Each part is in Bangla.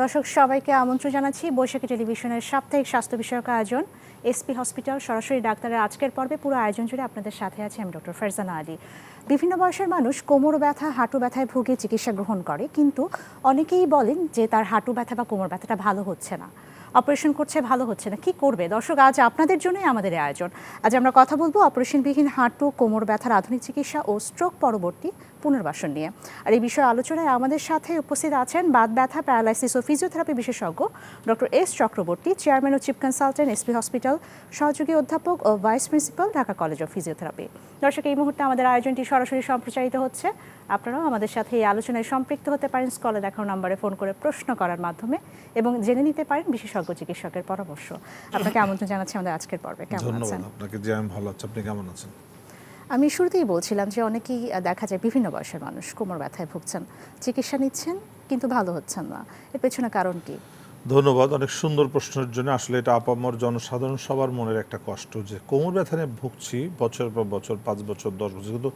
দর্শক সবাইকে আমন্ত্রণ জানাচ্ছি বৈশাখী টেলিভিশনের সাপ্তাহিক স্বাস্থ্য বিষয়ক আয়োজন এসপি হসপিটাল সরাসরি ডাক্তারের আজকের পর্বে পুরো আয়োজন জুড়ে আপনাদের সাথে আছে আমি ডক্টর ফারজানা আলী। বিভিন্ন বয়সের মানুষ কোমর ব্যথা হাঁটু ব্যথায় ভুগে চিকিৎসা গ্রহণ করে, কিন্তু অনেকেই বলেন যে তার হাঁটু ব্যথা বা কোমর ব্যথাটা ভালো হচ্ছে না, অপারেশন করছে ভালো হচ্ছে না, কি করবে? দর্শক, আজ আপনাদের জন্যই আমাদের এই আয়োজন। আজ আমরা কথা বলবো অপারেশনবিহীন হাঁটু কোমর ব্যথার আধুনিক চিকিৎসা ও স্ট্রোক পরবর্তী পুনর্বাসন নিয়ে। আর এই বিষয়ে আলোচনায় আমাদের সাথে উপস্থিত আছেন বাত ব্যথা, প্যারালাইসিস ও ফিজিওথেরাপি বিশেষজ্ঞ ডক্টর এস চক্রবর্তী, চেয়ারম্যান ও চিফ কনসালটেন্ট এসপি হসপিটাল, সহযোগী অধ্যাপক ও vice principal, Dhaka College of Physiotherapy. দর্শক, এই মুহূর্তে আমাদের আয়োজনটি সরাসরি সম্প্রচারিত হচ্ছে। আপনারাও আমাদের সাথে এই আলোচনায় সম্পৃক্ত হতে পারেন স্ক্রলে দেখানো নম্বরে ফোন করে প্রশ্ন করার মাধ্যমে এবং জেনে নিতে পারেন বিশেষজ্ঞ চিকিৎসকের পরামর্শ। আপনাকে আমন্ত্রণ জানাচ্ছি আমাদের আজকের পর্বে। কেমন আছেন? ধন্যবাদ আপনাকে। যে আমি ভালো আছি, আপনি কেমন আছেন? আমি শুরুতেই বলছিলাম যে অনেকেই দেখা যায় বিভিন্ন বয়সের মানুষ কোমর ব্যথায় ভুগছেন, চিকিৎসা নিচ্ছেন কিন্তু ভালো হচ্ছেন না, এর পেছনে কারণ কি? ধন্যবাদ, অনেক সুন্দর প্রশ্নের জন্য। আসলে এটা আপামর জনসাধারণ সবার মনের একটা কষ্ট যে কোমর ব্যথা নিয়ে ভুগছি বছর পর বছর, 5 বছর 10 বছর, কিন্তু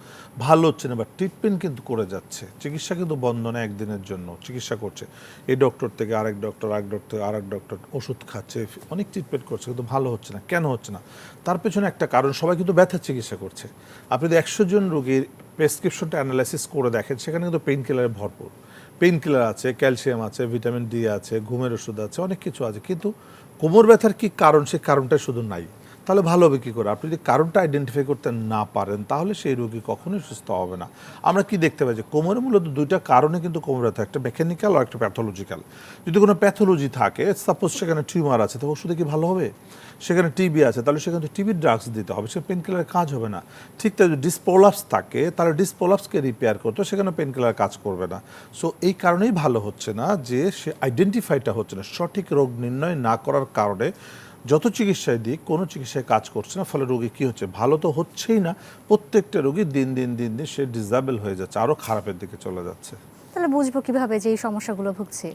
ভালো হচ্ছে না বা ট্রিটমেন্ট কিন্তু করে যাচ্ছে। চিকিৎসা কিন্তু বন্ধ না, একদিনের জন্য চিকিৎসা করছে, এই ডক্টর থেকে আরেক ডক্টর, আরেক ডক্টর থেকে আরেক ডক্টর, ওষুধ খাচ্ছে, অনেক ট্রিটমেন্ট করছে, কিন্তু ভালো হচ্ছে না। কেন হচ্ছে না? তার পেছনে একটা কারণ, সবাই কিন্তু ব্যথার চিকিৎসা করছে। আপনি যদি 100 জন রোগীর প্রেসক্রিপশনটা অ্যানালাইসিস করে দেখেন, সেখানে কিন্তু পেইন কিলারে ভরপুর। পেইন কিলার আছে, ক্যালসিয়াম আছে, ভিটামিন ডি আছে, ঘুমের ওষুধ আছে, অনেক কিছু আছে, কিন্তু কোমর ব্যথার কি কারণ, সেই কারণটা শুধু নাই। তাহলে ভালো হবে কী করে? আপনি যদি কারণটা আইডেন্টিফাই করতে না পারেন, তাহলে সেই রোগী কখনোই সুস্থ হবে না। আমরা কি দেখতে পাই যে কোমরে মূলত দুইটা কারণে কিন্তু কোমর ব্যথা, একটা মেকানিক্যাল আর একটা প্যাথোলজিক্যাল। যদি কোনো প্যাথোলজি থাকে, সাপোজ সেখানে টিউমার আছে, তো ওষুধে কি ভালো হবে? সেখানে টিবি আছে, তাহলে সেখানে তো টিবির ড্রাগস দিতে হবে, সে পেন কিলারের কাজ হবে না। ঠিক তাই যদি ডিসপোলাপস থাকে, তাহলে ডিসপোলাপসকে রিপেয়ার করতে সেখানে পেন কিলার কাজ করবে না। সো এই কারণেই ভালো হচ্ছে না, যে সে আইডেন্টিফাইটা হচ্ছে না, সঠিক রোগ নির্ণয় না করার কারণে যত চিকিৎসায় দিক কোনো চিকিৎসায় কাজ করছে না। ফলে রোগী কী হচ্ছে, ভালো তো হচ্ছেই না, প্রত্যেকটা রোগী দিন দিন দিন দিন সে ডিসেবল হয়ে যাচ্ছে, আরও খারাপের দিকে চলে যাচ্ছে। তাহলে বুঝবো কিভাবে যে এই সমস্যাগুলো ভুগছে?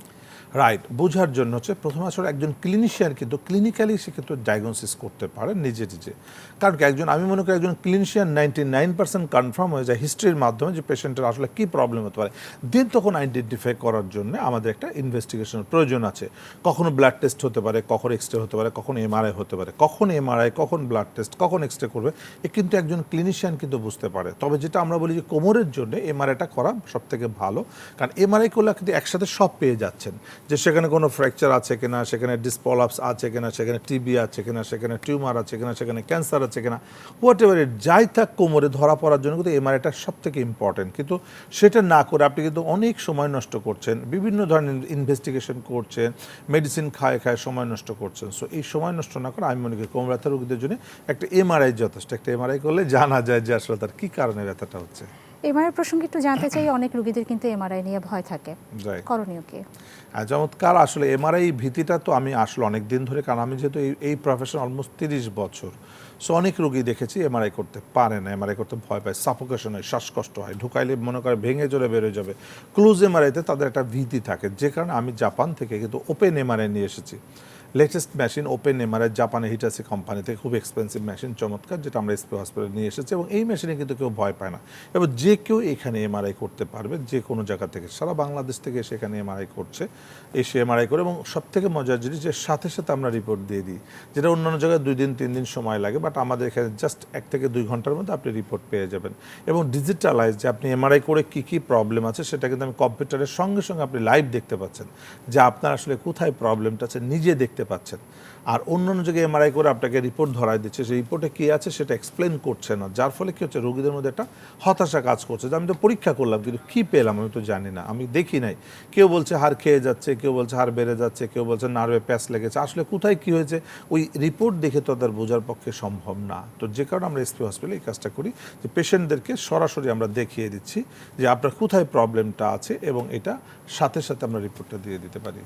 রাইট, বোঝার জন্য হচ্ছে প্রথমে আসলে একজন ক্লিনিশিয়ান কিন্তু ক্লিনিক্যালি সে কিন্তু ডায়াগনোসিস করতে পারে নিজে নিজে। কারণ কি, আমি মনে করি একজন ক্লিনিশিয়ান 99% কনফার্ম হয়ে যায় হিস্ট্রির মাধ্যমে যে পেশেন্টের আসলে কী প্রবলেম হতে পারে। দেন তখন আইডেন্টিফাই করার জন্য আমাদের একটা ইনভেস্টিগেশনের প্রয়োজন আছে। কখনো ব্লাড টেস্ট হতে পারে, কখন এক্সরে হতে পারে, কখন এমআরআই হতে পারে, কখন এমআরআই, কখন ব্লাড টেস্ট, কখন এক্সরে করবে, এ কিন্তু একজন ক্লিনিশিয়ান কিন্তু বুঝতে পারে। তবে যেটা আমরা বলি যে কোমরের জন্য এমআরআইটা করা সবথেকে ভালো, কারণ এমআরআই করলে কিন্তু একসাথে সব পেয়ে যাচ্ছেন, যে সেখানে কোনো ফ্র্যাকচার আছে কিনা, সেখানে ডিসপোলাপস আছে কিনা, সেখানে টিবি আছে কিনা, সেখানে টিউমার আছে কিনা, সেখানে ক্যান্সার আছে কিনা, হোয়াট এভার ইট যাই থাক, কোমরে ধরা পড়ার জন্য কিন্তু এমআরআইটা সব থেকে ইম্পর্টেন্ট। কিন্তু সেটা না করে আপনি কিন্তু অনেক সময় নষ্ট করছেন, বিভিন্ন ধরনের ইনভেস্টিগেশন করছেন, মেডিসিন খায় খায় সময় নষ্ট করছেন। সো এই সময় নষ্ট না করে আমি মনে করি কোমর ব্যথা রোগীদের জন্য একটা এমআরআই যথেষ্ট। একটা এমআরআই করলে জানা যায় যে আসলে তার কী কারণে ব্যথাটা হচ্ছে। এমআরআই প্রসঙ্গে একটু জানতে চাই, অনেক রোগীদের কিন্তু এমআরআই নিয়ে ভয় থাকে, করণীয় কি? হ্যাঁ, চমৎকার। আসলে এমআরআই ভীতিটা তো আমি আসলে অনেক দিন ধরে, কারণ আমি যেহেতু এই প্রফেশন অলমোস্ট 30 বছর, সো অনেক রোগী দেখেছি এমআরআই করতে পারে না, এমআরআই করতে ভয় পায়, সাফোকেশন হয়, শ্বাসকষ্ট হয়, ঢুকাইলে মনে করে ভেঙে চলে বেরোয় যাবে। ক্লোজ এমআরআইতে তাদের একটা ভীতি থাকে, যে কারণে আমি জাপান থেকে কিন্তু ওপেন এমআরআই নিয়ে এসেছি। লেটেস্ট মেশিন ওপেন এমআরআই, জাপানে হিটাসি কোম্পানি থেকে, খুব এক্সপেন্সিভ মেশিন, চমৎকার, যেটা আমরা এসপি হসপিটালে নিয়ে এসেছি। এবং এই মেশিনে কিন্তু কেউ ভয় পায় না, এবং যে কেউ এখানে এমআরআই করতে পারবে, যে কোনো জায়গা থেকে, সারা বাংলাদেশ থেকে সেখানে এমআরআই করছে, এসে এমআরআই করে। এবং সব থেকে মজার জিনিস যে সাথে সাথে আমরা রিপোর্ট দিয়ে দিই, যেটা অন্যান্য জায়গায় 2 দিন 3 দিন সময় লাগে, বাট আমাদের এখানে জাস্ট 1 থেকে 2 ঘন্টার মধ্যে আপনি রিপোর্ট পেয়ে যাবেন। এবং ডিজিটালাইজ, যে আপনি এমআরআই করে কী কী প্রবলেম আছে সেটা কিন্তু আমি কম্পিউটারের সঙ্গে সঙ্গে আপনি লাইভ দেখতে পাচ্ছেন, যে আপনার আসলে কোথায় প্রবলেমটা আছে নিজে দেখতে পাচ্ছেন। আর অন্যান্য জায়গায় এমআরআই করে আপনাকে রিপোর্ট ধরায় দিচ্ছে, সেই রিপোর্টে কী আছে সেটা এক্সপ্লেন করছে না, যার ফলে কী হচ্ছে, রোগীদের মধ্যে একটা হতাশা কাজ করছে, যে আমি তো পরীক্ষা করলাম কিন্তু কী পেলাম আমি তো জানি না, আমি দেখি নাই। কেউ বলছে হাড় খেয়ে যাচ্ছে, কেউ বলছে হাড় বেড়ে যাচ্ছে, কেউ বলছে নার্ভে প্যাচ লেগেছে, আসলে কোথায় কী হয়েছে ওই রিপোর্ট দেখে তো তাদের বোঝার পক্ষে সম্ভব না। তো যে কারণে আমরা এসপি হসপিটালে এই কাজটা করি, যে পেশেন্টদেরকে সরাসরি আমরা দেখিয়ে দিচ্ছি যে আপনার কোথায় প্রবলেমটা আছে, এবং এটা সাথে সাথে আমরা রিপোর্টটা দিয়ে দিতে পারি।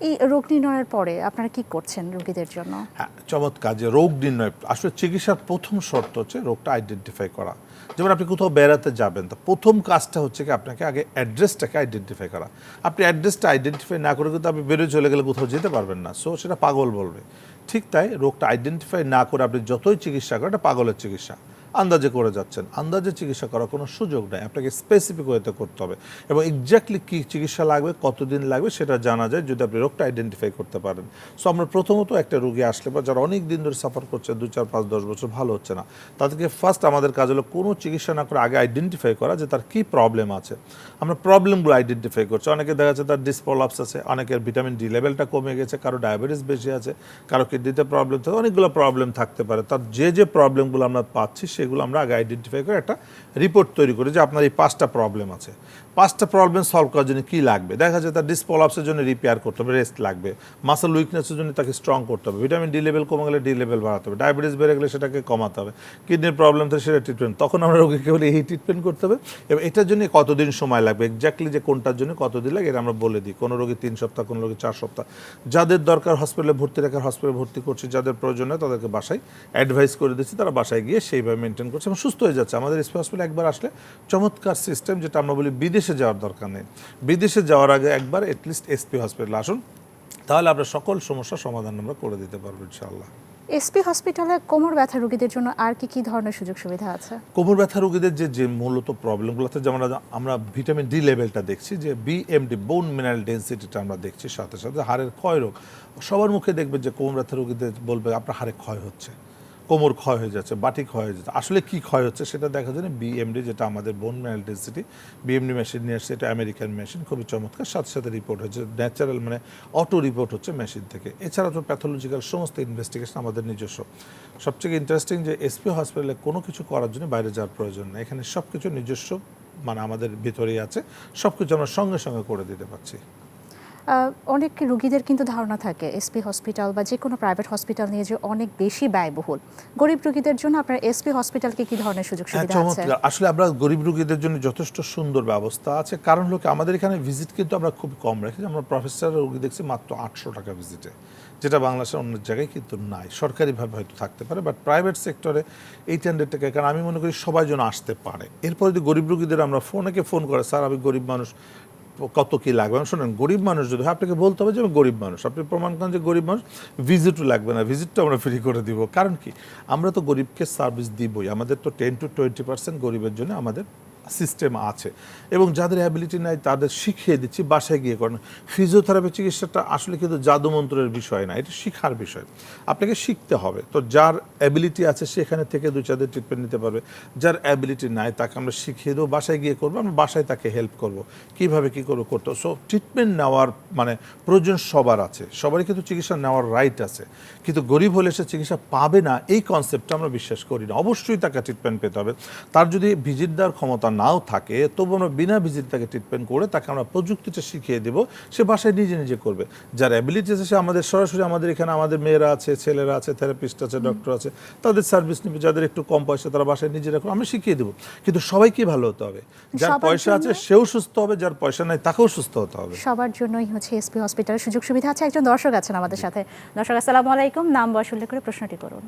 এই রোগ নির্ণয়ের পরে আপনারা কি করছেন রোগীদের জন্য? হ্যাঁ, চমৎকার। যে রোগ নির্ণয়, আসলে চিকিৎসার প্রথম শর্ত হচ্ছে রোগটা আইডেন্টিফাই করা। যেমন আপনি কোথাও বেড়াতে যাবেন, তো প্রথম কাজটা হচ্ছে কি, আপনাকে আগে অ্যাড্রেসটাকে আইডেন্টিফাই করা। আপনি অ্যাড্রেসটা আইডেন্টিফাই না করে কিন্তু আপনি বেরোয় চলে গেলে কোথাও যেতে পারবেন না, সো সেটা পাগল বলবে। ঠিক তাই, রোগটা আইডেন্টিফাই না করে আপনি যতই চিকিৎসা করেন, এটা পাগলের চিকিৎসা। আন্দাজে করে যাচ্ছেন। আন্দাজে চিকিৎসা করার কোনো সুযোগ নেই, আপনাকে স্পেসিফিক ওয়েতে করতে হবে এবং এক্স্যাক্টলি কী চিকিৎসা লাগবে, কতদিন লাগবে সেটা জানা যায় যদি আপনি রোগটা আইডেন্টিফাই করতে পারেন। সো আমরা প্রথমত একটা রোগী আসলে বা যারা অনেক দিন ধরে সাফার করছে 2, 4, 5, 10 বছর ভালো হচ্ছে না, তাদেরকে ফার্স্ট আমাদের কাজ হলো কোনো চিকিৎসা না করে আগে আইডেন্টিফাই করা যে তার কী প্রবলেম আছে। আমরা প্রবলেমগুলো আইডেন্টিফাই করছি। অনেকে দেখা যাচ্ছে তার ডিসপ্রলাপস আছে, অনেকের ভিটামিন ডি লেভেলটা কমে গেছে, কারো ডায়াবেটিস বেশি আছে, কারো কিডনিতে প্রবলেম থাকে, অনেকগুলো প্রবলেম থাকতে পারে। তার যে প্রবলেমগুলো আমরা পাচ্ছি সেগুলো আমরা আগে আইডেন্টিফাই করে একটা রিপোর্ট তৈরি করি যে আপনার এই 5টা প্রবলেম আছে, 5টা প্রবলেম সলভ করার জন্য কী লাগবে। দেখা যায় তার ডিসপ্রলাপসের জন্য রিপেয়ার করতে হবে, রেস্ট লাগবে, মাসল উইকনেসের জন্য তাকে স্ট্রং করতে হবে, ভিটামিন ডি লেভেল কমে গেলে ডি লেভেল বাড়াতে হবে, ডায়াবেটিস বেড়ে গেলে সেটাকে কমাতে হবে, কিডনির প্রবলেম থাকে সেটা ট্রিটমেন্ট। তখন আমরা রোগীকে বলি এই ট্রিটমেন্ট করতে হবে এবং এটার জন্য কতদিন সময় লাগবে, এক্স্যাক্টলি যে কোনটার জন্য কতদিন লাগে এটা আমরা বলে দিই। কোনো রোগী 3 সপ্তাহ, কোনো রোগী 4 সপ্তাহ। যাদের দরকার হসপিটালে ভর্তি রাখার হসপিটালে ভর্তি করছি, যাদের প্রয়োজন হয় তাদেরকে বাসায় অ্যাডভাইস করে দিচ্ছি, তারা বাসায় গিয়ে সেইভাবে মেনটেন করছে এবং সুস্থ হয়ে যাচ্ছে। আমাদের এসপি হসপিটালে একবার আসলে চমৎকার সিস্টেম, যেটা আমরা বলি বিদেশে যাওয়ার দরকার নেই। বিদেশে যাওয়ার আগে একবার অ্যাটলিস্ট এসপি হসপিটালে আসুন, তাহলে আপনার সকল সমস্যার সমাধান আমরা করে দিতে পারবো ইনশাআল্লাহ। এসপি হসপিটালে কোমর ব্যথা রোগীদের জন্য আর কি ধরনের সুযোগ সুবিধা আছে? কোমর ব্যথা রোগীদের যে মূলত প্রবলেমগুলোতে যেমন আমরা ভিটামিন ডি লেভেলটা দেখছি, যে বিএমডি বোন মিনারেল ডেন্সিটিটা আমরা দেখছি, সাথে সাথে হাড়ের ক্ষয় রোগ। সবার মুখে দেখবে যে কোমর ব্যথা রোগীদের বলবে আপনার হাড়ে ক্ষয় হচ্ছে, কোমর ক্ষয় হয়ে যাচ্ছে, বাটি ক্ষয় হয়ে যাচ্ছে। আসলে কি ক্ষয় হচ্ছে সেটা দেখা যায় না, বিএমডি যেটা আমাদের বোন মিনারেল ডেন্সিটি, বিএমডি মেশিন নিয়ে আসছে, এটা আমেরিকান মেশিন, খুবই চমৎকার, সাথে সাথে রিপোর্ট হচ্ছে ন্যাচারাল, মানে অটো রিপোর্ট হচ্ছে মেশিন থেকে। এছাড়া তো প্যাথোলজিক্যাল সমস্ত ইনভেস্টিগেশন আমাদের নিজস্ব। সবচেয়ে ইন্টারেস্টিং যে এসপি হসপিটালে কোনো কিছু করার জন্য বাইরে যাওয়ার প্রয়োজন নেই, এখানে সব কিছু নিজস্ব, মানে আমাদের ভিতরেই আছে, সব কিছু আমরা সঙ্গে সঙ্গে করে দিতে পারছি। অনেক রোগীদের কিন্তু ধারণা থাকে এসপি হসপিটাল বা যে কোনো প্রাইভেট হসপিটাল নিয়ে যে অনেক বেশি ব্যয়বহুল। গরিব রোগীদের জন্য আপনার এসপি হসপিটালকে কি ধরনের সুযোগ সুবিধা আছে? আসলে আমরা গরিব রোগীদের জন্য যথেষ্ট সুন্দর ব্যবস্থা আছে, কারণ লোকে আমাদের এখানে ভিজিট কিন্তু আমরা খুব কম রাখি। আমরা প্রফেসর রোগী দেখছি মাত্র 800 টাকা ভিজিটে, যেটা বাংলাদেশের অন্য জায়গায় কিন্তু নাই। সরকারিভাবে হয়তো থাকতে পারে, বাট প্রাইভেট সেক্টরে 800 টাকা, কারণ আমি মনে করি সবাই যেন আসতে পারে। এরপরে যদি গরিব রোগীদের আমরা ফোন করে, স্যার আমি গরিব মানুষ, কত কি লাগবে, শোনেন গরিব মানুষ যদি আপনাকে বলতে হবে যে আমি গরিব মানুষ, আপনি প্রমাণ করেন যে গরিব মানুষ, ভিজিটও লাগবে না, ভিজিটটা আমরা ফ্রি করে দিব। কারণ কি, আমরা তো গরিবকে সার্ভিস দিবই, আমাদের তো 10 to 20% গরিবের জন্য আমাদের সিস্টেম আছে এবং যাদের অ্যাবিলিটি নাই তাদের শিখিয়ে দিচ্ছি, বাসায় গিয়ে করেন। ফিজিওথেরাপি চিকিৎসাটা আসলে কিন্তু জাদুমন্ত্রের বিষয় না, এটা শিখার বিষয়, আপনাকে শিখতে হবে। তো যার অ্যাবিলিটি আছে সেখানে থেকে 2-4 দিন ট্রিটমেন্ট নিতে পারবে, যার অ্যাবিলিটি নাই তাকে আমরা শিখিয়ে দেবো, বাসায় গিয়ে করবো, আমরা বাসায় তাকে হেল্প করব কীভাবে কী করবো করতে। সো ট্রিটমেন্ট নেওয়ার মানে প্রয়োজন সবার আছে, সবারই কিন্তু চিকিৎসা নেওয়ার রাইট আছে, কিন্তু গরিব হলে সে চিকিৎসা পাবে না এই কনসেপ্টটা আমরা বিশ্বাস করি না। অবশ্যই তাকে ট্রিটমেন্ট পেতে হবে, তার যদি ভিজিট দেওয়ার ক্ষমতা নাও থাকে তবু আমরা বিনা ভিজিট তাকে ট্রিটমেন্ট করে তাকে আমরা প্রযুক্তিটা শিখিয়ে দেবো, সে বাসায় নিজে নিজে করবে। যার অ্যাবিলিটি আছে সে আমাদের সরাসরি, আমাদের এখানে আমাদের মেয়েরা আছে, ছেলেরা আছে, থেরাপিস্ট আছে, ডক্টর আছে, তাদের সার্ভিস নেবে। যাদের একটু কম পয়সা তারা বাসায় নিজেরা করে, আমরা শিখিয়ে দেবো। কিন্তু সবাইকে ভালো হতে হবে, যার পয়সা আছে সেও সুস্থ হবে, যার পয়সা নাই তাকেও সুস্থ হতে হবে। সবার জন্যই হচ্ছে এসপি হসপিটালের সুযোগ সুবিধা আছে। একজন দর্শক আছেন আমাদের সাথে। দর্শক আসসালামু আলাইকুম, নাম বয়স উল্লেখ করে প্রশ্নটি করুন।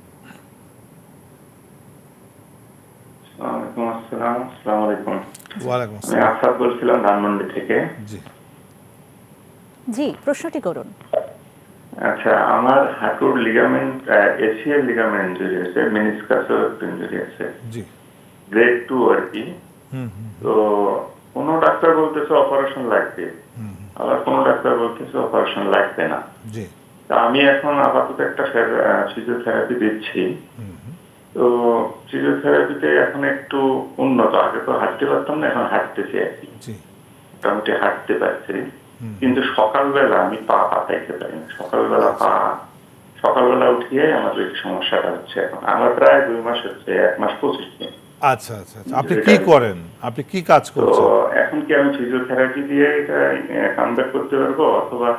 ওয়ালাইকুম আমি আসাদ বলছিলাম ধানমন্ডি থেকে। জি, প্রশ্নটি করুন। আচ্ছা, আমার হাঁটুর লিগামেন্ট, এসিএল লিগামেন্ট ইনজুরি আছে, মেনিসকাসও ইনজুরি আছে, গ্রেড 2 আর কি। তো কোনো ডাক্তার বলতেছে অপারেশন লাগবে, আবার কোনো ডাক্তার বলতেছে অপারেশন লাগবে না। তা আমি এখন আপাতত একটা ফিজিওথেরাপি দিচ্ছি। তো ফিজিওথেরাপিতে এখন একটু উন্নত, আগে তো হাঁটতে পারতাম না, এখন হাঁটতেছি আর কি, মোটামুটি হাঁটতে পারছি। কিন্তু সকালবেলা আমি পা পাতাইতে পারি না, সকালবেলা উঠিয়ে আমার এই সমস্যাটা হচ্ছে। এখন আমার প্রায় 2 মাস হচ্ছে, 1 মাস 25 দিন। আচ্ছা আচ্ছা, আপনি কি করেন, আপনি কি কাজ করছেন? তো এখন কি আমি ফিজিওথেরাপি দিয়ে এটা কামব্যাক করতে পারবো, অথবা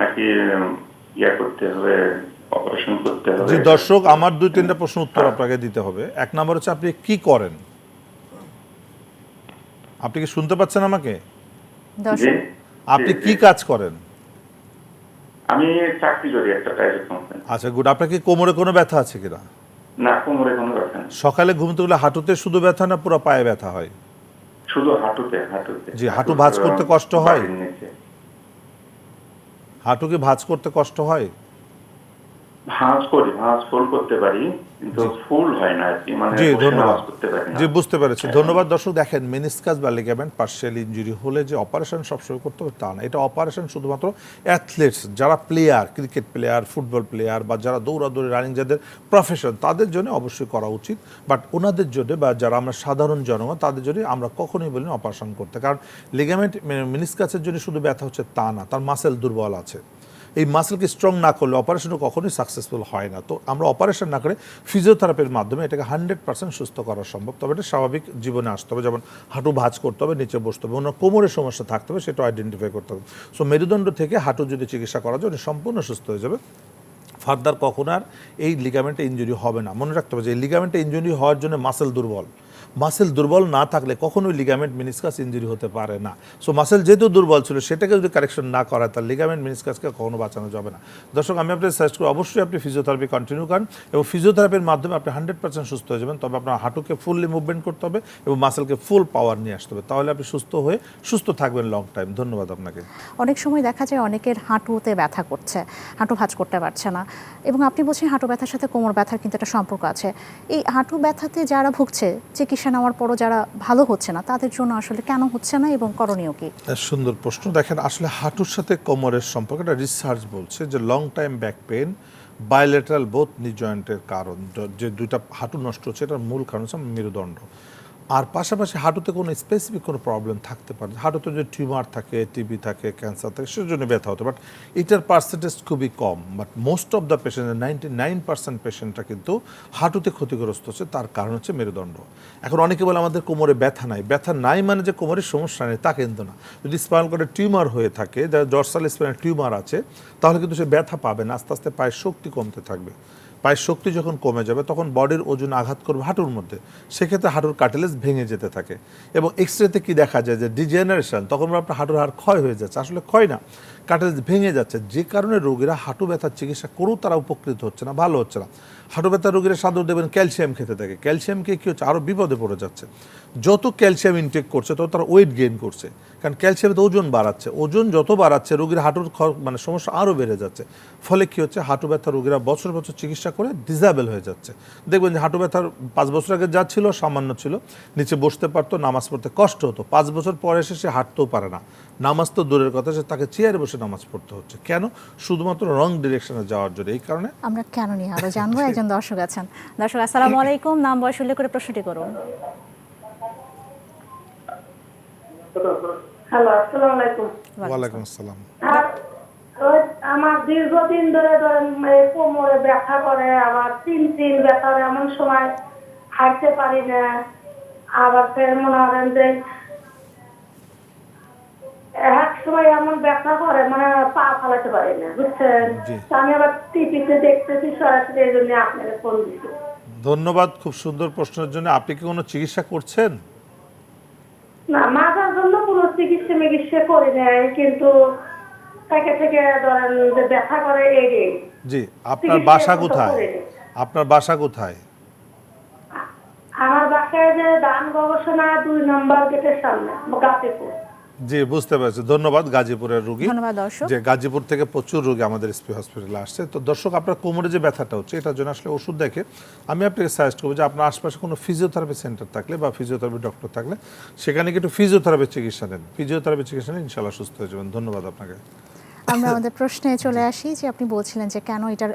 নাকি ইয়া করতে হবে, অপারেশন করতে হবে? জি দর্শক, আমার 2-3টা প্রশ্ন উত্তর আপনাকে দিতে হবে। 1 নম্বর হচ্ছে আপনি কি করেন, আপনি কি শুনতে পাচ্ছেন আমাকে? আপনি কি কাজ করেন? আমি চাকরি করি একটা প্রাইভেট কোম্পানি। আচ্ছা গুড। আপনার কি কোমরে কোনো ব্যথা আছে কিনা? না, কোমরে কোনো ব্যথা নেই। সকালে ঘুম থেকে উঠলে হাঁটুতে শুধু ব্যথা না পুরো পায়ে ব্যথা হয়? শুধু হাঁটুতে। জি, হাঁটু ভাঁজ করতে কষ্ট হয়? হাঁটু কি ভাঁজ করতে কষ্ট হয়? ভাঁজ ফুল করতে পারি, কিন্তু ফুল হয় না আর কি, মানে জি বসে ধন্যবাদ। নামাজ করতে পারি না। জি বুঝতে পেরেছি, ধন্যবাদ। দর্শক দেখেন, মেনিসকাস বা লিগামেন্ট পার্শিয়াল ইনজুরি হলে যে অপারেশন সবসময় করতে হবে তা না। এটা অপারেশন শুধুমাত্র অ্যাথলেটস, যারা player, cricket player, football player বা যারা দৌড়াদৌড়ি রানিং, যাদের প্রফেশন, তাদের জন্য অবশ্যই করা উচিত। বাট ওনাদের জন্য বা যারা আমরা সাধারণ জনগণ, তাদের জন্য আমরা কখনোই বলি না অপারেশন করতে। কারণ লিগামেন্ট মেনিসকাসের জন্য শুধু ব্যথা হচ্ছে তা না, তার মাসেল দুর্বল আছে। এই মাসেলকে স্ট্রং না করলে অপারেশনও কখনোই সাকসেসফুল হয় না। তো আমরা অপারেশন না করে ফিজিওথেরাপির মাধ্যমে এটাকে 100% সুস্থ করা সম্ভব। তবে এটা স্বাভাবিক জীবনে আসতে হবে, যেমন হাঁটু ভাঁজ করতে হবে, নিচে বসতে হবে, অন্য কোমরের সমস্যা থাকতে হবে, সেটা আইডেন্টিফাই করতে হবে। সো মেরুদণ্ড থেকে হাঁটু যদি চিকিৎসা করা যায়, উনি সম্পূর্ণ সুস্থ হয়ে যাবে। ফার্দার কখনো আর এই লিগামেন্টে ইনজুরি হবে না। মনে রাখতে হবে যে এই লিগামেন্টে ইনজুরি হওয়ার জন্য মাসেল দুর্বল। মাসেল দুর্বল না থাকলে কখনোই লিগামেন্ট মেনিসকাস ইনজুরি হতে পারে না। সো মাসেল যেহেতু দুর্বল ছিল, সেটাকে যদি কারেকশন না করা, তার লিগামেন্ট মেনিসকাসকে কখনো বাঁচানো যাবে না। দর্শক, আমি আপনাকে সাজেস্ট করি অবশ্যই আপনি ফিজিওথেরাপি কন্টিনিউ করেন, এবং ফিজিওথেরাপির মাধ্যমে আপনি 100% সুস্থ হয়ে যাবেন। তবে আপনার হাঁটুকে ফুললি মুভমেন্ট করতে হবে এবং মাসেলকে ফুল পাওয়ার নিয়ে আসতে হবে, তাহলে আপনি সুস্থ থাকবেন লং টাইম। ধন্যবাদ আপনাকে। অনেক সময় দেখা যায় অনেকের হাঁটুতে ব্যথা করছে, হাঁটু ভাঁজ করতে পারছে না, এবং আপনি বলছেন হাঁটু ব্যথার সাথে কোমর ব্যথার কিন্তু একটা সম্পর্ক আছে। এই হাঁটু ব্যথাতে যারা ভুগছে, চিকিৎসা নেওয়ার পরও যারা ভালো হচ্ছে না, তাদের জন্য আসলে কেন হচ্ছে না এবং করণীয় কি? সুন্দর প্রশ্ন। দেখেন, আসলে হাঁটুর সাথে কোমরের সম্পর্ক, একটা রিসার্চ বলছে যে long time back pain, bilateral both নি জয়েন্টের কারণ, যে দুইটা হাঁটু নষ্ট হচ্ছে, এটার মূল কারণ হচ্ছে মেরুদণ্ড। আর পাশাপাশি হাঁটুতে কোনো স্পেসিফিক কোনো প্রবলেম থাকতে পারে, হাঁটুতে যদি টিউমার থাকে, টিবি থাকে, ক্যান্সার থাকে, সেজন্য ব্যথা হতো, বাট এটার পার্সেন্টেজ খুবই কম। But most of the patient, 99% পেশেন্টটা কিন্তু হাঁটুতে ক্ষতিগ্রস্ত হচ্ছে, তার কারণ হচ্ছে মেরুদণ্ড। এখন অনেকে বলে আমাদের কোমরে ব্যথা নাই মানে যে কোমরের সমস্যা নেই তা কিন্তু না। যদি স্পাইনাল কর্ডে টিউমার হয়ে থাকে, যারা ডরসাল স্পাইনাল টিউমার আছে, তাহলে কিন্তু সে ব্যথা পাবে না, আস্তে আস্তে পায়ের শক্তি কমতে থাকবে। পায়ের শক্তি যখন কমে যাবে, তখন বডির ওজন আঘাত করবে হাঁটুর মধ্যে, সেক্ষেত্রে হাঁটুর কার্টিলেজ ভেঙে যেতে থাকে। এবং এক্সরেতে কি দেখা যায় যে ডিজেনারেশন, তখন আপনার হাঁটুর হাড় ক্ষয় হয়ে যাচ্ছে, আসলে ক্ষয় না, কার্টিলেজ ভেঙে যাচ্ছে, যে কারণে রোগীরা হাঁটু ব্যথার চিকিৎসা করেও তারা উপকৃত হচ্ছে না, ভালো হচ্ছে না। হাঁটু ব্যথার রোগীরা সাধারণত দেখবেন ক্যালসিয়াম খেতে থাকে, ক্যালসিয়ামকে কী হচ্ছে, আরও বিপদে পড়ে যাচ্ছে। যত ক্যালসিয়াম ইনটেক করছে তত তারা ওয়েট গেইন করছে, কারণ ক্যালসিয়ামে ওজন বাড়াচ্ছে, ওজন যত বাড়াচ্ছে রোগীর হাঁটুর মানে সমস্যা আরও বেড়ে যাচ্ছে। ফলে কী হচ্ছে, হাঁটু ব্যথা রোগীরা বছর বছর চিকিৎসা করে ডিসেবল হয়ে যাচ্ছে। দেখবেন যে হাঁটু ব্যথার 5 বছর আগে যা ছিল সামান্য ছিল, নিচে বসতে পারতো, নামাজ পড়তে কষ্ট হতো, 5 বছর পরে এসে সে হাঁটতেও পারে না, নামাজ তো দূরের কথা, সে তাকে চেয়ারে বসে নামাজ পড়তে হচ্ছে। কেন? শুধুমাত্র রং ডিরেকশনে যাওয়ার জন্য। এই কারণে আমরা কেন নিয়ে আরো জানবো। একজন দর্শক আছেন। দর্শক, আসসালামু আলাইকুম, নাম বয়স উল্লেখ করে প্রশ্নটি করুন। হ্যালো, আসসালামু আলাইকুম। ওয়ালাইকুম আসসালাম। আমার দীর্ঘদিন ধরে ধরেন এই কোমরে ব্যথা করে, আবার তিন ব্যথা করে, এমন সময় হাঁটতে পারি না, আবার ফের মনে করেন যে এক সময় এমন ব্যথা করে মানে পা ফালাতে পারি না, বুঝছেন? আমি আবার টিভিতে দেখতেছি সরাসরি, এই জন্য আপনাকে ফোন দিচ্ছি। ধন্যবাদ খুব সুন্দর প্রশ্নের জন্য। আপনি কি কোনো চিকিৎসা করছেন? না, মাথার জন্য কোনো চিকিৎসা করি নাই, কিন্তু থেকে থেকে ধরেন যে ব্যথা করে এই। জি, আপনার বাসা কোথায়? আপনার বাসা কোথায়? আমার বাসায় যে দান গবেষণা 2 নম্বর গেটের সামনে, গাজীপুর। জি, বুঝতে পারছি। ধন্যবাদ। গাজীপুরের রোগী, ধন্যবাদ দর্শক। যে গাজীপুর থেকে প্রচুর রোগী আমাদের এসপি হসপিটালে আসছে। তো দর্শক, আপনার কোমরে যে ব্যথাটা হচ্ছে, এটার জন্য আসলে ওষুধ দেখে আমি আপনাকে সাজেস্ট করবো যে আপনার আশপাশে কোনো ফিজিওথেরাপি সেন্টার থাকলে বা ফিজিওথেরাপি ডক্টর থাকলে সেখানে একটু ফিজিওথেরাপি চিকিৎসা নেন। ফিজিওথেরাপি চিকিৎসা নেন, ইনশাআল্লাহ সুস্থ হয়ে যাবেন। ধন্যবাদ আপনাকে। আমরা আমাদের প্রশ্নে চলে আসি, যে আপনি বলছিলেন যে কেন এটার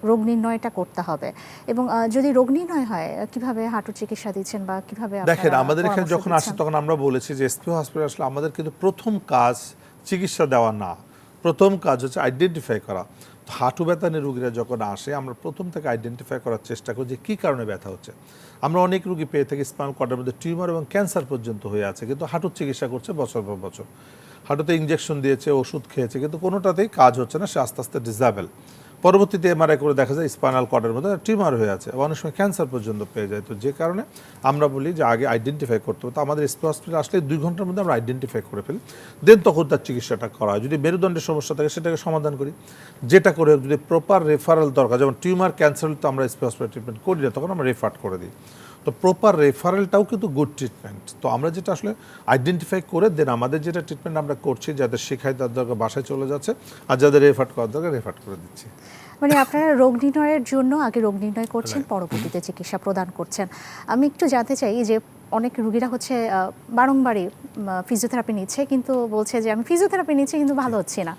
রোগ নির্ণয়টা করতে হবে, এবং যদি রোগ নির্ণয় হয় কিভাবে হাঁটুর চিকিৎসা দিচ্ছেন বা কিভাবে দেখেন, আমাদের এখানে যখন আসে তখন আমরা বলেছি যে এসপি হসপিটাল আসলে আমাদের কিন্তু প্রথম কাজ চিকিৎসা দেওয়া না, প্রথম কাজ হচ্ছে আইডেন্টিফাই করা। হাঁটু ব্যথা নিয়ে রোগীরা যখন আসে, আমরা প্রথম থেকে আইডেন্টিফাই করার চেষ্টা করি যে কী কারণে ব্যথা হচ্ছে। আমরা অনেক রোগী পেয়ে থাকি স্পাইনাল কর্ডের মধ্যে টিউমার এবং ক্যান্সার পর্যন্ত হয়ে আছে, কিন্তু হাঁটুর চিকিৎসা করছে বছর পর বছর, হাঁটুতে ইঞ্জেকশন দিয়েছে, ওষুধ খেয়েছে, কিন্তু কোনোটাতেই কাজ হচ্ছে না, সে আস্তে আস্তে ডিসেবল। পরবর্তীতে এমআরআই করে দেখা যায় স্পাইনাল কর্ডের মধ্যে টিউমার হয়ে আছে, অনেক সময় ক্যান্সার পর্যন্ত পেয়ে যায়। তো যে কারণে আমরা বলি যে আগে আইডেন্টিফাই করতে হবে। তো আমাদের এসপি হসপিটাল আসলে 2 ঘন্টার মধ্যে আমরা আইডেন্টিফাই করে ফেলি, দেন তখন তার চিকিৎসাটা করা হয়। যদি মেরুদণ্ডের সমস্যা থাকে সেটাকে সমাধান করি, যেটা করে যদি প্রপার রেফারেল দরকার, যেমন টিউমার ক্যান্সার তো আমরা এসপি হসপিটাল ট্রিটমেন্ট করি না, তখন আমরা রেফার করে দিই। তো প্রপার রেফারেলটাও কিন্তু গুড ট্রিটমেন্ট। তো আমরা যেটা আসলে আইডেন্টিফাই করে দেন আমাদের যেটা ট্রিটমেন্ট আমরা করছি, যাদের শেখাই তার দরকার বাসায় চলে যাচ্ছে, আর যাদের রেফার করার দরকার রেফার করে দিচ্ছি। মানে আপনারা রোগ নির্ণয়ের জন্য আগে রোগ নির্ণয় করছেন, পরবর্তীতে চিকিৎসা প্রদান করছেন। আমি একটু জানতে চাই যে অনেক রুগীরা হচ্ছে বারংবারই ফিজিওথেরাপি নিচ্ছে, কিন্তু বলছে যে আমি ফিজিওথেরাপি নিচ্ছি কিন্তু ভালো হচ্ছে না,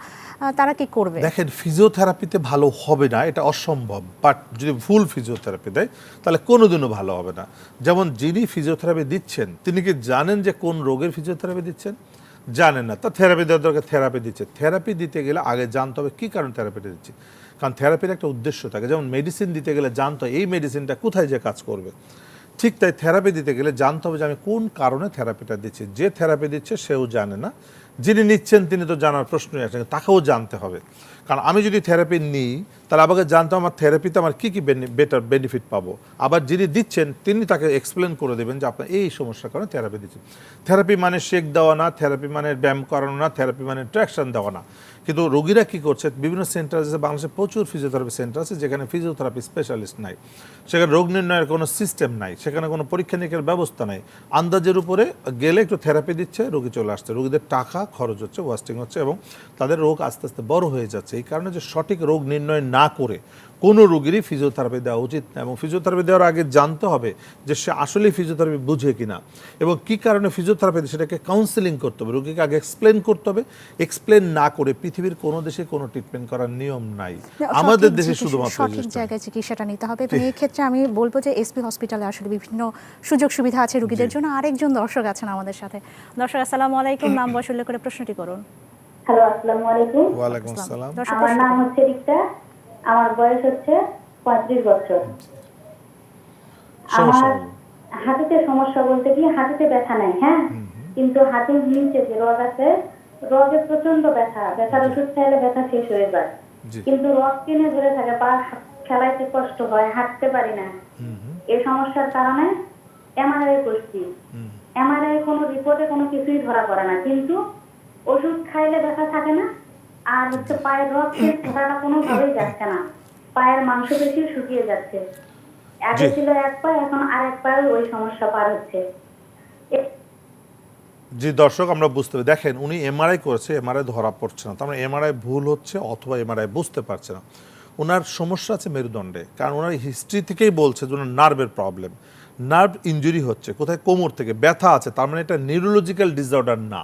তারা কি করবে? দেখেন, ফিজিওথেরাপিতে ভালো হবে না এটা অসম্ভব, বাট যদি ফুল ফিজিওথেরাপি দেয় তাহলে কোনোদিনও ভালো হবে না। যেমন যিনি ফিজিওথেরাপি দিচ্ছেন তিনি কি জানেন যে কোন রোগের ফিজিওথেরাপি দিচ্ছেন? জানেন না, তা থেরাপি দেওয়ার দরকার, থেরাপি দিচ্ছে। থেরাপি দিতে গেলে আগে জানতে হবে কী কারণে থেরাপিটা দিচ্ছি, কারণ থেরাপির একটা উদ্দেশ্য থাকে। যেমন মেডিসিন দিতে গেলে জানতে হয় এই মেডিসিনটা কোথায় যে কাজ করবে, ঠিক তাই থেরাপি দিতে গেলে জানতে হবে যে আমি কোন কারণে থেরাপিটা দিচ্ছি। যে থেরাপি দিচ্ছে সেও জানে না, যিনি নিচ্ছেন তিনি তো জানার প্রশ্নই আসে, তাকেও জানতে হবে। কারণ আমি যদি থেরাপি নিই তাহলে আমাকে জানতে হবে আমার থেরাপিতে আমার কী কী বেটার বেনিফিট পাবো। আবার যিনি দিচ্ছেন তিনি তাকে এক্সপ্লেন করে দেবেন যে আপনার এই সমস্যার কারণে থেরাপি দিচ্ছেন। থেরাপি মানে শেক দেওয়া না, থেরাপি মানে ব্যায়াম করানো না, থেরাপি মানে ট্র্যাকশন দেওয়া না। কিন্তু রোগীরা কী করছে, বিভিন্ন সেন্টার আছে, বাংলাদেশে প্রচুর ফিজিওথেরাপি সেন্টার আছে যেখানে ফিজিওথেরাপি স্পেশালিস্ট নাই, সেখানে রোগ নির্ণয়ের কোনো সিস্টেম নাই, সেখানে কোনো পরীক্ষা নিরীক্ষার ব্যবস্থা নাই। আন্দাজের উপরে গেলে একটু থেরাপি দিচ্ছে, রোগী চলে আসছে, রোগীদের টাকা খরচ হচ্ছে, ওয়াস্টিং হচ্ছে এবং তাদের রোগ আস্তে আস্তে বড় হয়ে যাচ্ছে। এই কারণে যে সঠিক রোগ নির্ণয় না করে কোনো রোগীরই ফিজিওথেরাপি দেওয়া উচিত না। এবং ফিজিওথেরাপি দেওয়ার আগে জানতে হবে যে সে আসলেই ফিজিওথেরাপি বুঝে কিনা এবং কী কারণে ফিজিওথেরাপি সেটাকে কাউন্সেলিং করতে হবে, রোগীকে আগে এক্সপ্লেন করতে হবে। এক্সপ্লেন না করে পৃথিবীর কোনো দেশে কোনো ট্রিটমেন্ট করার নিয়ম নাই, আমাদের দেশে শুধুমাত্র সঠিক জায়গায় চিকিৎসাটা নিতে হবে। এবং এই ক্ষেত্রে আমি বলবো যে এসপি হসপিটালে আসলে বিভিন্ন সুযোগ সুবিধা আছে রোগীদের জন্য। আরেকজন দর্শক আছেন আমাদের সাথে। দর্শক আসসালামু আলাইকুম, নাম বয়স উল্লেখ করে প্রশ্নটি করুন। হ্যালো, আসসালামু আলাইকুম। ওয়ালাইকুম আসসালাম। আমার নাম হচ্ছে রিক্তা, আমার বয়স হচ্ছে 35 বছর। আমার হাঁটুতে সমস্যা বলতে কি হাঁটুতে ব্যথা নাই, হ্যাঁ, কিন্তু হাঁটুর নিচে যে রগ আছে, রগে প্রচন্ড ব্যথা, ব্যথার ওষুধ খাইলে ব্যথা শেষ হয়ে যায়, কিন্তু রগ টেনে ধরে থাকে, পা ফেলাইতে কষ্ট হয়, হাঁটতে পারি না। এই সমস্যার কারণে এমআরআই করছি, এমআরআই কোনো রিপোর্টে কোনো কিছুই ধরা পড়ে না, কিন্তু ওষুধ খাইলে ব্যথা থাকে না। আর হচ্ছে পায়ের রগ ব্যথাটা কোনোভাবেই যাচ্ছে না, পায়ের মাংসপেশি শুকিয়ে যাচ্ছে। আগে ছিল এক পা, এখন আরেক পায়ে ওই সমস্যা পার হচ্ছে। জি দর্শক, আমরা বুঝতে পারি, দেখেন উনি এমআরআই করেছে, এমআরআই ধরা পড়ছে না, তার মানে এমআরআই ভুল হচ্ছে অথবা এমআরআই বুঝতে পারছে না। ওনার সমস্যা আছে মেরুদণ্ডে, কারণ ওনার হিস্ট্রি থেকেই বলছে যে ওনার নার্ভের প্রবলেম, নার্ভ ইনজুরি হচ্ছে কোথায়, কোমর থেকে ব্যথা আছে, তার মানে এটা নিউরোলজিক্যাল ডিসঅর্ডার না,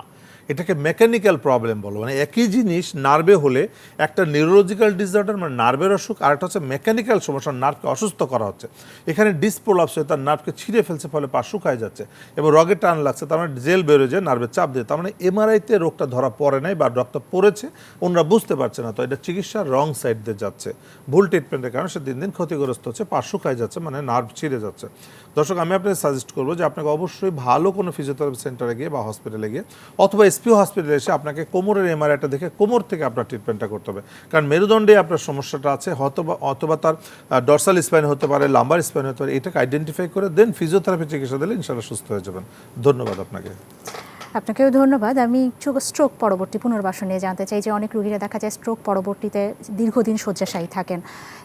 এটাকে মেকানিক্যাল প্রবলেম বলো। মানে একই জিনিস নার্ভে হলে একটা নিউরোলজিক্যাল ডিসঅর্ডার মানে নার্ভের অসুখ, আর একটা হচ্ছে মেকানিক্যাল সমস্যা, নার্ভকে অসুস্থ করা হচ্ছে। এখানে ডিসপ্রোলাপস হয়ে তার নার্ভকে ছিঁড়ে ফেলছে, ফলে পা শুকায় যাচ্ছে এবং রগে টান লাগছে, তার মানে জেল বেরোয় যায়, নার্ভের চাপ দিয়ে, তার মানে এমআরআইতে রোগটা ধরা পড়ে নাই বা রক্ত পড়েছে, ওনারা বুঝতে পারছে না। তো এটা চিকিৎসার রং সাইড দিয়ে যাচ্ছে, ভুল ট্রিটমেন্টের কারণে সে দিন দিন ক্ষতিগ্রস্ত হচ্ছে, পা শুকায় যাচ্ছে, মানে নার্ভ ছিঁড়ে যাচ্ছে। দর্শক, আমি আপনাকে সাজেস্ট করবো যে আপনাকে অবশ্যই ভালো কোনো ফিজিওথেরাপি সেন্টারে গিয়ে বা হসপিটালে গিয়ে অথবা এসপিও হসপিটালে এসে আপনাকে কোমরের এমআরআইটা দেখে কোমর থেকে আপনার ট্রিটমেন্টটা করতে হবে। কারণ মেরুদণ্ডে আপনার সমস্যাটা আছে, অথবা তার ডরসাল স্পাইন হতে পারে, লাম্বার স্পাইন হতে পারে, এটাকে আইডেন্টিফাই করে দেন ফিজিওথেরাপি চিকিৎসা দিলে ইনশাআল্লাহ সুস্থ হয়ে যাবেন। ধন্যবাদ আপনাকে। আপনাকেও ধন্যবাদ। আমি একটু স্ট্রোক পরবর্তী পুনর্বাসন নিয়ে জানতে চাই যে অনেক রোগীরা দেখা যায় স্ট্রোক পরবর্তীতে দীর্ঘদিন শয্যাশায়ী থাকেন।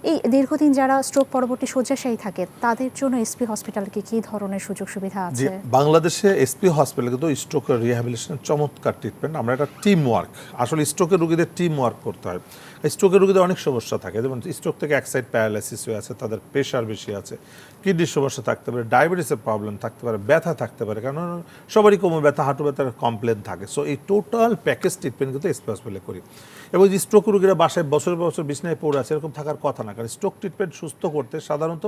এই দীর্ঘদিন যারা স্ট্রোক পরবর্তী শয্যাশায়ী থাকে তাদের জন্য এসপি হসপিটালে কি ধরনের সুযোগ সুবিধা আছে? বাংলাদেশে এসপি হসপিটালে কিন্তু স্ট্রোকের রিহ্যাবিলিটেশনের চমৎকার ট্রিটমেন্ট। আমরা একটা টিম ওয়ার্ক, আসলে স্ট্রোকের রোগীদের টিম ওয়ার্ক করতে হয়। স্ট্রোকের রোগীদের অনেক সমস্যা থাকে, যেমন স্ট্রোক থেকে এক সাইড প্যারালাইসিস হয়ে আছে, তাদের প্রেশার বেশি আছে, কিডনির সমস্যা থাকতে পারে, ডায়াবেটিসের প্রবলেম থাকতে পারে, ব্যথা থাকতে পারে, কারণ সবারই কোমর ব্যথা, হাঁটু ব্যথার কমপ্লেন থাকে। সো এই টোটাল প্যাকেজ ট্রিটমেন্ট কিন্তু এসপি হসপিটালে করি। এবং যে স্ট্রোক রোগীরা বাসায় বছর বছর বিছনায় পড়ে আছে এরকম থাকার কথা না, কারণ স্ট্রোক ট্রিটমেন্ট সুস্থ করতে সাধারণত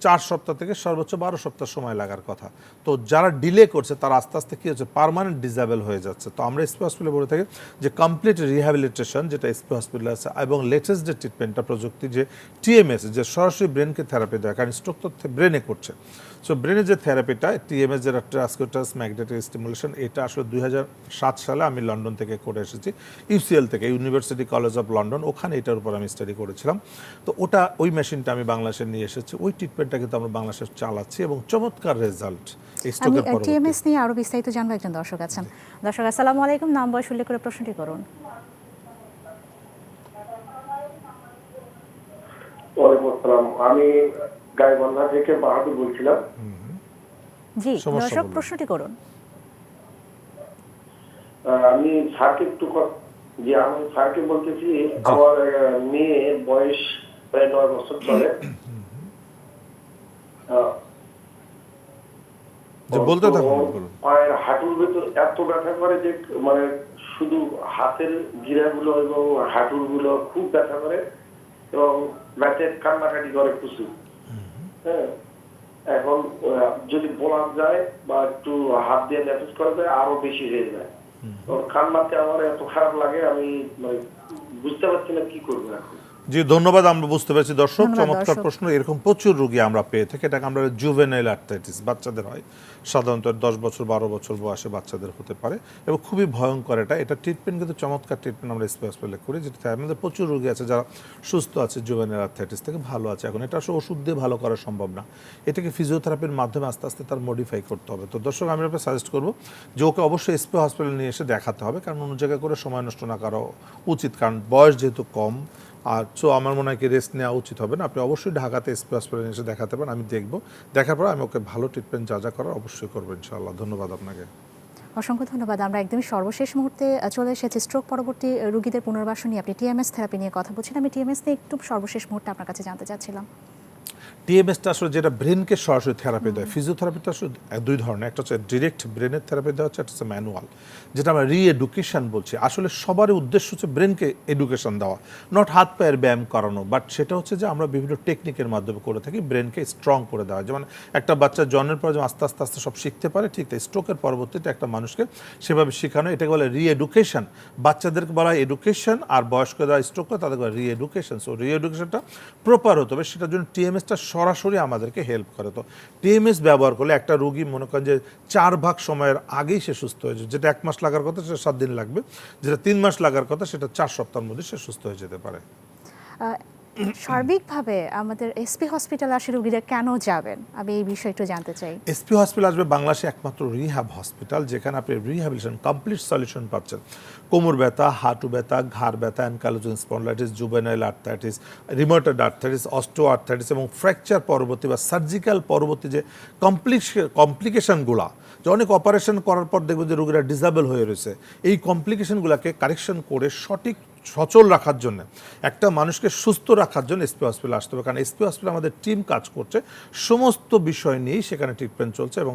4 সপ্তাহ থেকে সর্বোচ্চ 12 সপ্তাহ সময় লাগার কথা। তো যারা ডিলে করছে তারা আস্তে আস্তে কী হচ্ছে, পার্মানেন্ট ডিসেবল হয়ে যাচ্ছে। তো আমরা এসপি হসপিটালে বলে থাকি যে কমপ্লিট রিহ্যাবিলিটেশন যেটা এসপি হসপিটালে আছে, এবং লেটেস্ট যে ট্রিটমেন্টটা প্রযুক্তি যে টিএমএস, যে সরাসরি ব্রেনকে থেরাপি দেয়, কারণ স্ট্রোক তো ব্রেনে করছে। সো ব্রেনের যে থেরাপিটা টিএমএস, যেটা ট্রান্সকিউটাস ম্যাগনেটিক স্টিমুলেশন, এটা আসলে 2007 সালে আমি লন্ডন থেকে করে এসেছি, ইউসিএল থেকে, ইউনিভার্সিটি কলেজ অফ লন্ডন, ওখানে এটার উপর আমি স্টাডি করেছিলাম। তো ওই মেশিনটা আমি বাংলাদেশে নিয়ে এসেছি, ওই ট্রিটমেন্টটা কিন্তু আমরা বাংলাদেশে চালাচ্ছি এবং চমৎকার রেজাল্ট। আমি টিএমএস নিয়ে আরো বিস্তারিত জানবো, একজন দর্শক আছেন। দর্শক আসসালামু আলাইকুম, নাম বয়স উল্লেখ করে প্রশ্নটি করুন। ওয়ালাইকুম আসসালাম, আমি গাইবান্ধা থেকে বাহাদুর বলছিলাম। জি দর্শক, প্রশ্নটি করুন। আমি স্যারকে আমি স্যারকে বলতেছি, আমার মেয়ে বয়স প্রায় 9 বছর চলে। যে বলতে থাকুন, বলুন। পায়ের হাঁটুর ভেতর এত ব্যথা করে যে মানে শুধু হাতের গিরাগুলো এবং হাঁটুর গুলো খুব ব্যথা করে এবং রাতে কান্নাকাটি করে প্রচুর। হ্যাঁ, এখন যদি বলা যায় বা একটু হাত দিয়ে ন্যাপেজ করা যায় আরো বেশি হয়ে যায়। ওর কান্নাতে আমার এত খারাপ লাগে, আমি মানে বুঝতে পারছি না কি করবো এখন। জি, ধন্যবাদ। আমরা বুঝতে পেরেছি দর্শক, ধন্যবাদ, চমৎকার দর্শক। প্রশ্ন। এরকম প্রচুর রোগী আমরা পেয়ে থাকি। এটাকে আমরা জুভেনাইল আর্থ্রাইটিস, বাচ্চাদের হয় সাধারণত 10 বছর 12 বছর বয়সে বাচ্চাদের হতে পারে এবং খুবই ভয়ঙ্কর। এটা ট্রিটমেন্ট কিন্তু চমৎকার ট্রিটমেন্ট আমরা এসপি হসপিটালে করি, যেটা আমাদের প্রচুর রোগী আছে যারা সুস্থ আছে জুভেনাইল আর্থ্রাইটিস থেকে, ভালো আছে। এখন এটা আসলে ওষুধ দিয়ে ভালো করা সম্ভব না, এটাকে ফিজিওথেরাপির মাধ্যমে আস্তে আস্তে তার মডিফাই করতে হবে। তো দর্শক, আমি আপনাকে সাজেস্ট করবো যে ওকে অবশ্যই এসপি হসপিটালে নিয়ে এসে দেখাতে হবে, কারণ অন্য জায়গায় করে সময় নষ্ট না করা উচিত, কারণ বয়স যেহেতু কম। আর সো আমার মনে হয় কি রেস্ট নেওয়া উচিত হবে না। আপনি অবশ্যই ঢাকাতে এসপি হসপিটালে এসে দেখাতে পারেন, আমি দেখবো। দেখার পর আমি ওকে ভালো ট্রিটমেন্ট যা করার অবশ্যই করবো ইনশাআল্লাহ। ধন্যবাদ আপনাকে। অসংখ্য ধন্যবাদ। আমরা একদমই সর্বশেষ মুহূর্তে চলে এসেছি স্ট্রোক পরবর্তী রোগীদের পুনর্বাসন নিয়ে। আপনি টিএমএস থেরাপি নিয়ে কথা বলছেন, আমি টিএমএস নিয়ে একটু সর্বশেষ মুহূর্তে আপনার কাছে জানতে চাচ্ছিলাম। টিএমএসটা আসলে যেটা ব্রেনকে সরাসরি থেরাপি দেয়, ফিজিওথেরাপিটা আসলে দুই ধরনের, একটা হচ্ছে ডিরেক্ট ব্রেনের থেরাপি দেওয়া হচ্ছে, একটা হচ্ছে ম্যানুয়াল, যেটা আমরা রিএডুকেশন বলছি। আসলে সবারই উদ্দেশ্য হচ্ছে ব্রেনকে এডুকেশন দেওয়া, নট হাত পায়ের ব্যায়াম করানো, বাট সেটা হচ্ছে যে আমরা বিভিন্ন টেকনিকের মাধ্যমে করে থাকি ব্রেনকে স্ট্রং করে দেওয়া। যেমন একটা বাচ্চা জন্মের পর যেমন আস্তে আস্তে আস্তে সব শিখতে পারে, ঠিক তাই স্ট্রোকের পরবর্তীতে একটা মানুষকে সেভাবে শেখানো, এটাকে বলে রিএডুকেশন। বাচ্চাদেরকে বলা হয় এডুকেশন, আর বয়স্ক যারা স্ট্রোক করে তাদেরকে বলা রিএডুকেশন। সো রিএডুকেশনটা প্রপার হতে হবে, সেটার জন্য টিএমএসটা সরাসরি আমাদেরকে হেল্প করে। তো টিএমএস ব্যবহার করলে একটা রোগী মনে করেন যে 4 ভাগ সময়ের আগেই সে সুস্থ হয়ে যায়। যেটা 1 মাস লাগার কথা সেটা 7 দিন লাগবে, যেটা 3 মাস লাগার কথা সেটা 4 সপ্তাহের মধ্যে সে সুস্থ হয়ে যেতে পারে। সার্বিকভাবে আমাদের এসপি হসপিটালে আসে রোগীরা কেন যাবেন, আমি এই বিষয়ে একটু জানতে চাই। এসপি হসপিটাল আসবে বাংলাদেশে একমাত্র রিহ্যাব হসপিটাল, যেখানে আপনি রিহ্যাবিলিটেশন কমপ্লিট সলিউশন পাচ্ছেন। কোমর ব্যথা, হাঁটু ব্যথা, ঘাড় ব্যথা, ankylosing spondylitis, juvenile arthritis, rheumatoid arthritis, osteo arthritis এবং ফ্র্যাকচার পরবর্তী বা সার্জিক্যাল পরবর্তী যে কমপ্লিকেশনগুলো, যে অনেক অপারেশন করার পর দেখবেন যে রোগীরা ডিসেবল হয়ে রয়েছে, এই কমপ্লিকেশনগুলোকে কারেকশন করে সঠিক সচল রাখার জন্য, একটা মানুষকে সুস্থ রাখার জন্য এসপি হসপিটাল আসতে হবে। কারণ এসপি হসপিটাল আমাদের টিম কাজ করছে, সমস্ত বিষয় নিয়েই সেখানে ট্রিটমেন্ট চলছে এবং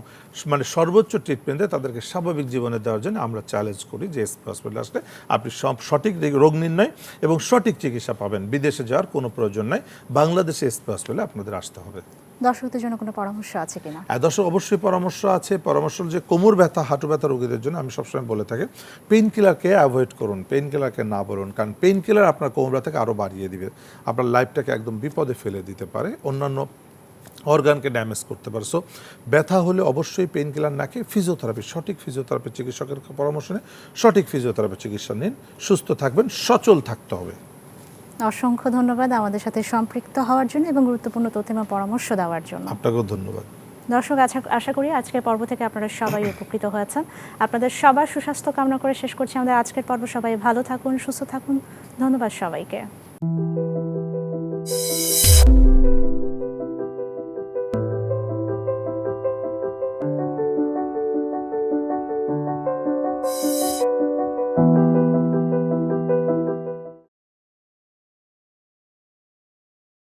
মানে সর্বোচ্চ ট্রিটমেন্টে তাদেরকে স্বাভাবিক জীবনে দেওয়ার জন্য আমরা চ্যালেঞ্জ করি যে এসপি হসপিটাল আসলে আপনি সঠিক রোগ নির্ণয় এবং সঠিক চিকিৎসা পাবেন। বিদেশে যাওয়ার কোনো প্রয়োজন নাই, বাংলাদেশে এসপি হসপিটালে আপনাদের আসতে হবে। দর্শকদের জন্য কোনো পরামর্শ আছে কিনা? দর্শক, অবশ্যই পরামর্শ আছে। পরামর্শ যে কোমর ব্যথা, হাঁটু ব্যথা রোগীদের জন্য আমি সবসময় বলে থাকি পেইন কিলারকে অ্যাভয়েড করুন, পেইন কিলারকে না বলুন, কারণ পেইন কিলার আপনার কোমর ব্যথাকে আরও বাড়িয়ে দিবে, আপনার লাইফটাকে একদম বিপদে ফেলে দিতে পারে, অন্যান্য অর্গানকে ড্যামেজ করতে পারে। সো ব্যথা হলে অবশ্যই পেইন কিলার না খেয়ে ফিজিওথেরাপি, সঠিক ফিজিওথেরাপি চিকিৎসকের পরামর্শ নিয়ে সঠিক ফিজিওথেরাপি চিকিৎসা নিন, সুস্থ থাকবেন, সচল থাকতে হবে। অসংখ্য ধন্যবাদ আমাদের সাথে সম্পৃক্ত হওয়ার জন্য এবং গুরুত্বপূর্ণ তথ্য এবং পরামর্শ দেওয়ার জন্য। আপনাকেও ধন্যবাদ। দর্শক, আশা করি আজকের পর্ব থেকে আপনারা সবাই উপকৃত হয়েছেন। আপনাদের সবার সুস্বাস্থ্য কামনা করে শেষ করছি আমাদের আজকের পর্ব। সবাই ভালো থাকুন, সুস্থ থাকুন। ধন্যবাদ সবাইকে।